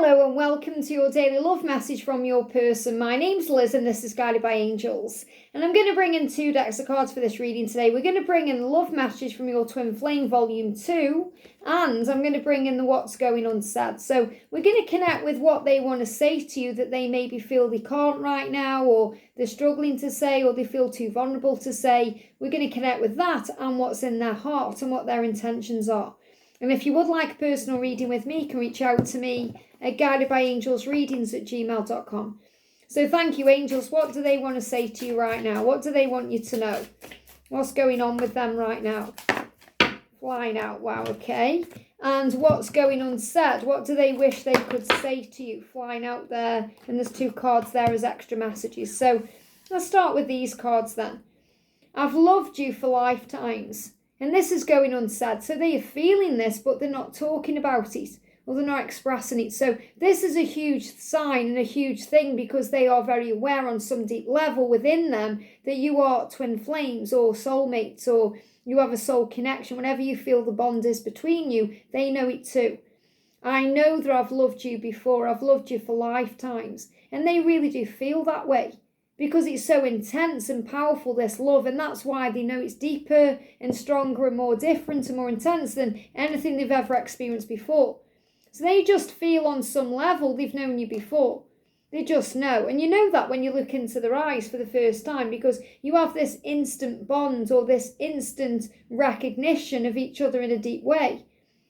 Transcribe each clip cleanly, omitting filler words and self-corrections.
Hello and welcome to your daily love message from your person. My name's Liz and this is Guided by Angels. And I'm going to bring in 2 decks of cards for this reading today. We're going to bring in the love message from your Twin Flame Volume 2. And I'm going to bring in the what's going unsaid. So we're going to connect with what they want to say to you that they maybe feel they can't right now, or they're struggling to say, or they feel too vulnerable to say. We're going to connect with that and what's in their heart and what their intentions are. And if you would like a personal reading with me, you can reach out to me at guidedbyangelsreadings@gmail.com. So thank you, angels. What do they want to say to you right now? What do they want you to know? What's going on with them right now? Flying out. Wow, okay. And what's going unsaid? What do they wish they could say to you? Flying out there. And there's 2 cards there as extra messages. So let's start with these cards then. I've loved you for lifetimes. And this is going unsaid. So they are feeling this, but they're not talking about it. Or they're not expressing it. So this is a huge sign and a huge thing, because they are very aware on some deep level within them that you are twin flames or soulmates, or you have a soul connection. Whenever you feel the bond is between you, they know it too. I know that I've loved you before. I've loved you for lifetimes. And they really do feel that way, because it's so intense and powerful, this love. And that's why they know it's deeper and stronger and more different and more intense than anything they've ever experienced before. So they just feel on some level they've known you before. They just know. And you know that when you look into their eyes for the first time, because you have this instant bond or this instant recognition of each other in a deep way.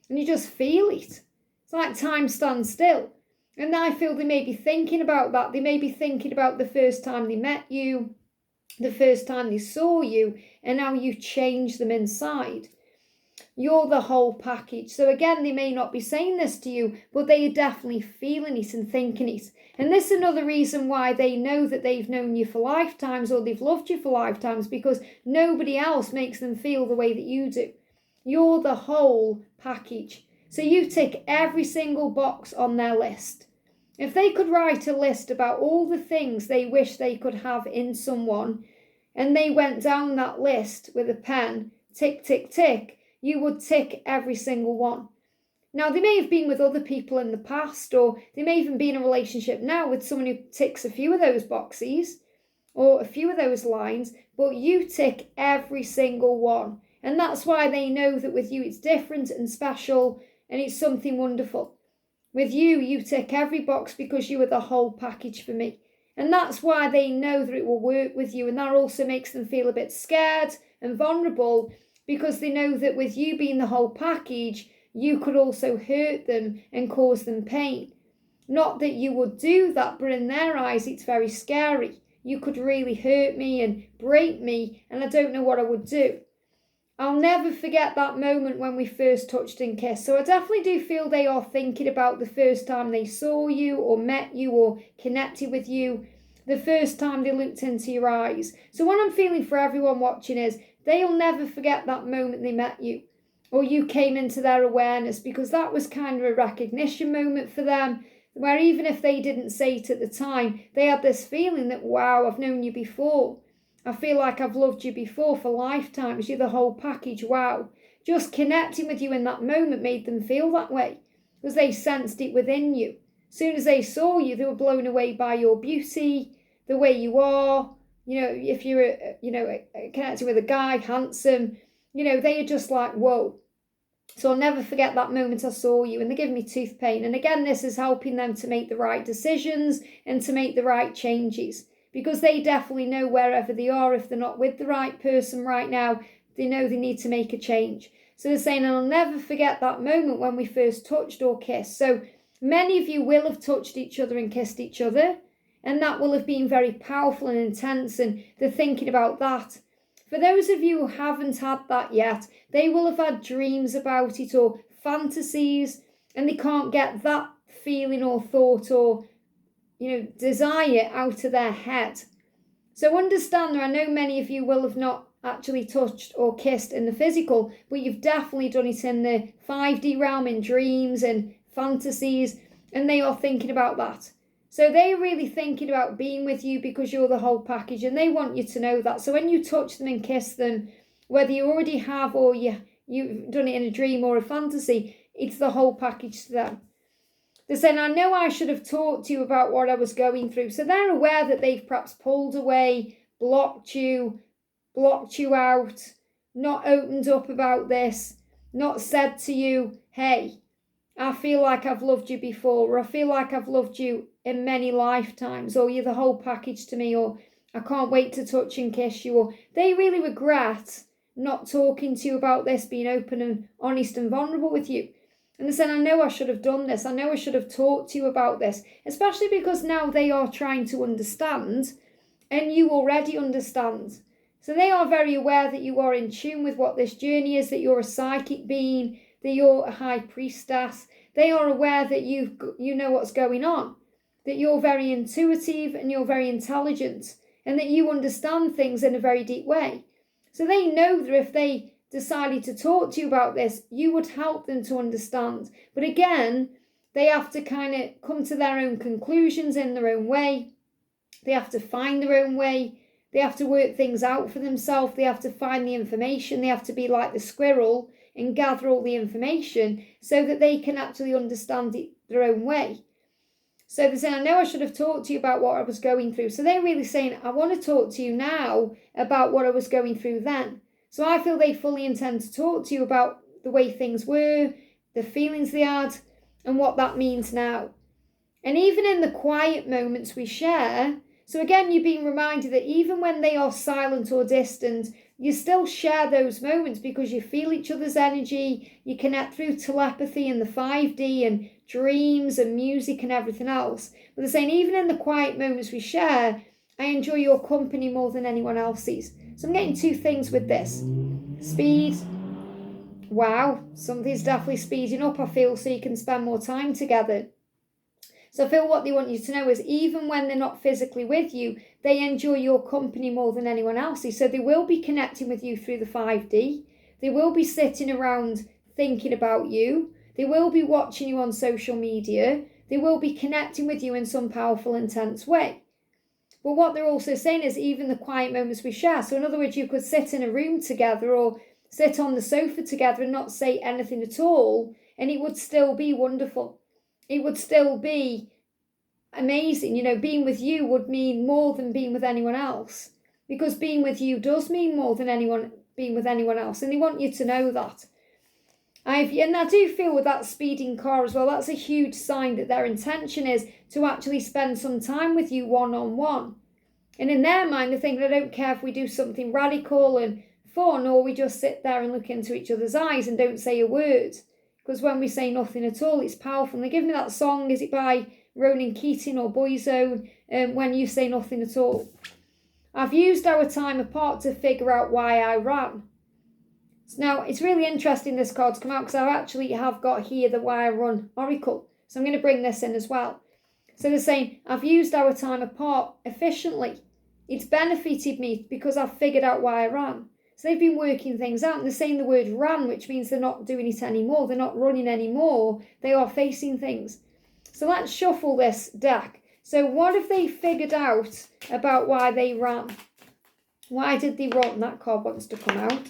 And you just feel it. It's like time stands still. And I feel they may be thinking about that. They may be thinking about the first time they met you, the first time they saw you, and how you changed them inside. You're the whole package. So again, they may not be saying this to you, but they are definitely feeling it and thinking it. And this is another reason why they know that they've known you for lifetimes, or they've loved you for lifetimes, because nobody else makes them feel the way that you do. You're the whole package. So you tick every single box on their list. If they could write a list about all the things they wish they could have in someone, and they went down that list with a pen, tick, tick, tick, you would tick every single one. Now, they may have been with other people in the past, or they may even be in a relationship now with someone who ticks a few of those boxes or a few of those lines, but you tick every single one. And that's why they know that with you it's different and special, and it's something wonderful. With you, you tick every box because you are the whole package for me. And that's why they know that it will work with you. And that also makes them feel a bit scared and vulnerable, because they know that with you being the whole package, you could also hurt them and cause them pain. Not that you would do that, but in their eyes, it's very scary. You could really hurt me and break me, and I don't know what I would do. I'll never forget that moment when we first touched and kissed. So I definitely do feel they are thinking about the first time they saw you or met you or connected with you, the first time they looked into your eyes. So what I'm feeling for everyone watching is they'll never forget that moment they met you, or you came into their awareness, because that was kind of a recognition moment for them, where even if they didn't say it at the time, they had this feeling that, wow, I've known you before. I feel like I've loved you before for lifetimes. You're the whole package. Wow. Just connecting with you in that moment made them feel that way, because they sensed it within you. As soon as they saw you, they were blown away by your beauty, the way you are. You know, if you're, connecting with a guy, handsome, they are just like, whoa. So I'll never forget that moment I saw you, and they're giving me tooth pain. And again, this is helping them to make the right decisions and to make the right changes, because they definitely know wherever they are, if they're not with the right person right now, they know they need to make a change. So they're saying, I'll never forget that moment when we first touched or kissed. So many of you will have touched each other and kissed each other, and that will have been very powerful and intense, and they're thinking about that. For those of you who haven't had that yet, they will have had dreams about it or fantasies, and they can't get that feeling or thought or, desire out of their head. So understand that I know many of you will have not actually touched or kissed in the physical, but you've definitely done it in the 5D realm, in dreams and fantasies, and they are thinking about that. So they're really thinking about being with you because you're the whole package, and they want you to know that. So when you touch them and kiss them, whether you already have or you've done it in a dream or a fantasy, it's the whole package to them. They're saying, I know I should have talked to you about what I was going through. So they're aware that they've perhaps pulled away, blocked you out, not opened up about this, not said to you, hey, I feel like I've loved you before, or I feel like I've loved you in many lifetimes, or you're the whole package to me, or I can't wait to touch and kiss you, or they really regret not talking to you about this, being open and honest and vulnerable with you. And they said, I know I should have done this. I know I should have talked to you about this, especially because now they are trying to understand and you already understand. So they are very aware that you are in tune with what this journey is, that you're a psychic being, that you're a high priestess. They are aware that you know what's going on, that you're very intuitive and you're very intelligent, and that you understand things in a very deep way. So they know that if they decided to talk to you about this, you would help them to understand. But again, they have to kind of come to their own conclusions in their own way. They have to find their own way. They have to work things out for themselves. They have to find the information. They have to be like the squirrel and gather all the information so that they can actually understand it their own way. So they're saying, I know I should have talked to you about what I was going through. So they're really saying, I want to talk to you now about what I was going through then. So I feel they fully intend to talk to you about the way things were, the feelings they had, and what that means now. And even in the quiet moments we share, so again, you're being reminded that even when they are silent or distant, you still share those moments because you feel each other's energy, you connect through telepathy and the 5D and dreams and music and everything else. But they're saying, even in the quiet moments we share, I enjoy your company more than anyone else's. So I'm getting two things with this. Speed. Wow, something's definitely speeding up, I feel, so you can spend more time together. So I feel what they want you to know is even when they're not physically with you, they enjoy your company more than anyone else's. So they will be connecting with you through the 5D. They will be sitting around thinking about you. They will be watching you on social media. They will be connecting with you in some powerful, intense way. But what they're also saying is even the quiet moments we share. So in other words, you could sit in a room together or sit on the sofa together and not say anything at all, and it would still be wonderful. It would still be amazing. You know, being with you would mean more than being with anyone else, because being with you does mean more than being with anyone else, and they want you to know that. And I do feel with that speeding car as well, that's a huge sign that their intention is to actually spend some time with you one-on-one. And in their mind, they're thinking, I don't care if we do something radical and fun, or we just sit there and look into each other's eyes and don't say a word. Because when we say nothing at all, it's powerful. And they give me that song, is it by Ronan Keating or Boyzone, When You Say Nothing at All. I've used our time apart to figure out why I ran. Now, it's really interesting this card's come out because I actually have got here the Why I Run Oracle. So I'm going to bring this in as well. So they're saying, I've used our time apart efficiently. It's benefited me because I've figured out why I ran. So they've been working things out, and they're saying the word ran, which means they're not doing it anymore. They're not running anymore. They are facing things. So let's shuffle this deck. So what have they figured out about why they ran? Why did they run? That card wants to come out.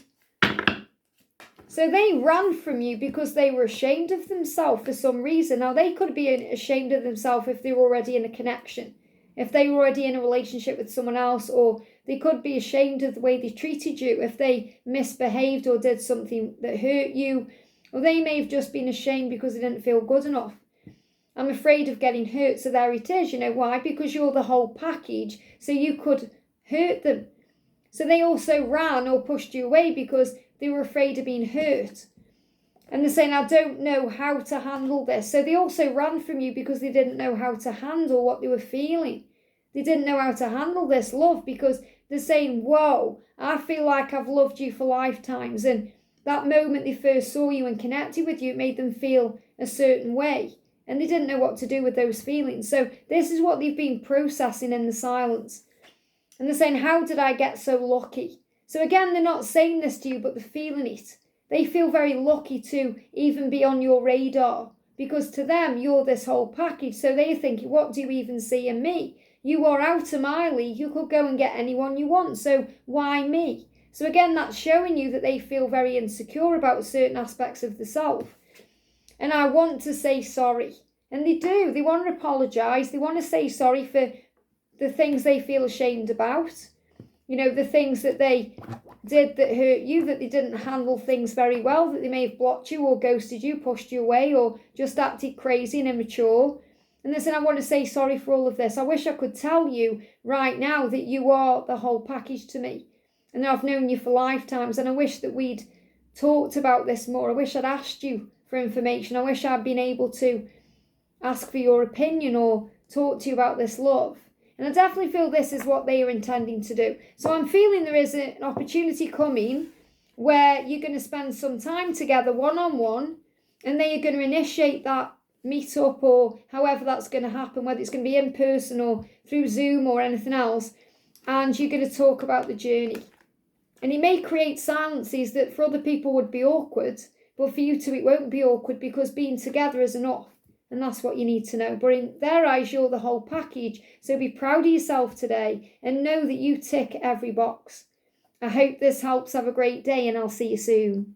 So they ran from you because they were ashamed of themselves for some reason. Now, they could be ashamed of themselves if they were already in a connection, if they were already in a relationship with someone else, or they could be ashamed of the way they treated you if they misbehaved or did something that hurt you, or they may have just been ashamed because they didn't feel good enough. I'm afraid of getting hurt, so there it is. You know why? Because you're the whole package, so you could hurt them. So they also ran or pushed you away because they were afraid of being hurt. And they're saying, I don't know how to handle this. So they also ran from you because they didn't know how to handle what they were feeling. They didn't know how to handle this love because they're saying, whoa, I feel like I've loved you for lifetimes. And that moment they first saw you and connected with you, it made them feel a certain way. And they didn't know what to do with those feelings. So this is what they've been processing in the silence. And they're saying, how did I get so lucky? So again, they're not saying this to you, but they're feeling it. They feel very lucky to even be on your radar because to them, you're this whole package. So they're thinking, what do you even see in me? You are out of my league. You could go and get anyone you want. So why me? So again, that's showing you that they feel very insecure about certain aspects of the self. And I want to say sorry. And they do. They want to apologise. They want to say sorry for the things they feel ashamed about. You know, the things that they did that hurt you, that they didn't handle things very well, that they may have blocked you or ghosted you, pushed you away, or just acted crazy and immature. And they said, I want to say sorry for all of this. I wish I could tell you right now that you are the whole package to me. And I've known you for lifetimes. And I wish that we'd talked about this more. I wish I'd asked you for information. I wish I'd been able to ask for your opinion or talk to you about this love. And I definitely feel this is what they are intending to do. So I'm feeling there is an opportunity coming where you're going to spend some time together one-on-one, and then you're going to initiate that meet up or however that's going to happen, whether it's going to be in person or through Zoom or anything else, and you're going to talk about the journey. And it may create silences that for other people would be awkward, but for you two it won't be awkward because being together is enough. And that's what you need to know. But in their eyes, you're the whole package. So be proud of yourself today and know that you tick every box. I hope this helps. Have a great day and I'll see you soon.